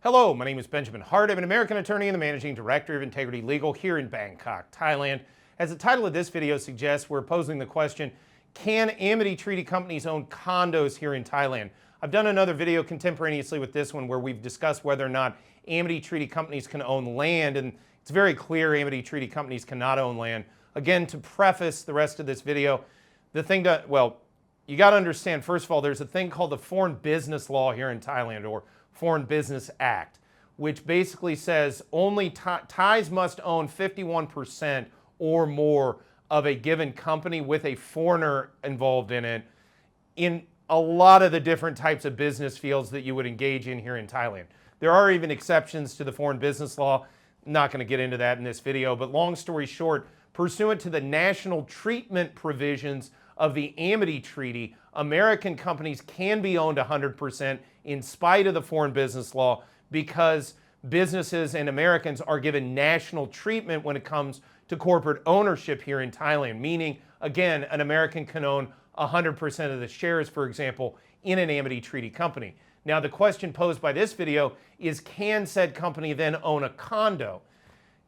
Hello, my name is Benjamin Hart. I'm an American attorney and the Managing Director of Integrity Legal here in Bangkok, Thailand. As the title of this video suggests, we're posing the question, can Amity Treaty companies own condos here in Thailand? I've done another video contemporaneously with this one where we've discussed whether or not Amity Treaty companies can own land, and it's very clear Amity Treaty companies cannot own land. Again, to preface the rest of this video, you got to understand, first of all, there's a thing called the Foreign Business Law here in Thailand, or Foreign Business Act, which basically says only Thais must own 51% or more of a given company with a foreigner involved in it in a lot of the different types of business fields that you would engage in here in Thailand. There are even exceptions to the Foreign Business Law. I'm not going to get into that in this video, but long story short, pursuant to the national treatment provisions of the Amity Treaty, American companies can be owned 100% in spite of the Foreign Business Law because businesses and Americans are given national treatment when it comes to corporate ownership here in Thailand, meaning, again, an American can own 100% of the shares, for example, in an Amity Treaty company. Now, the question posed by this video is, can said company then own a condo?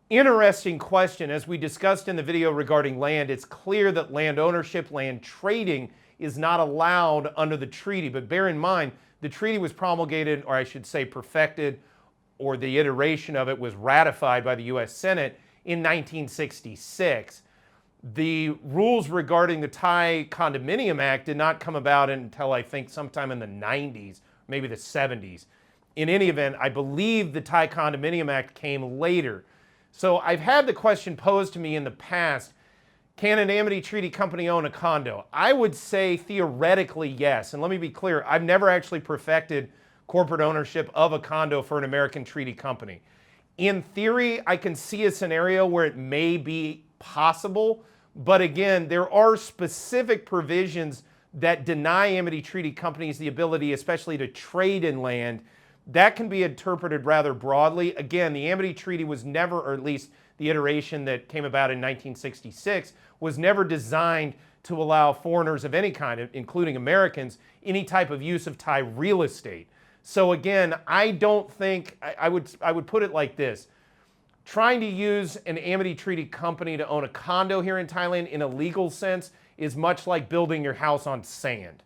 Interesting question. As we discussed in the video regarding land, it's clear that land ownership, land trading is not allowed under the treaty. But bear in mind, the treaty was promulgated, or I should say perfected, or the iteration of it was ratified by the US Senate in 1966. The rules regarding the Thai Condominium Act did not come about until I think sometime in the 90s, maybe the 70s. In any event, I believe the Thai Condominium Act came later. So I've had the question posed to me in the past, can an Amity Treaty company own a condo? I would say theoretically yes. And let me be clear, I've never actually perfected corporate ownership of a condo for an American treaty company. In theory, I can see a scenario where it may be possible, but again, there are specific provisions that deny Amity Treaty companies the ability, especially to trade in land. That can be interpreted rather broadly. Again, the Amity Treaty was never, or at least the iteration that came about in 1966, was never designed to allow foreigners of any kind, including Americans, any type of use of Thai real estate. So again, I don't think, I would put it like this. Trying to use an Amity Treaty company to own a condo here in Thailand in a legal sense is much like building your house on sand.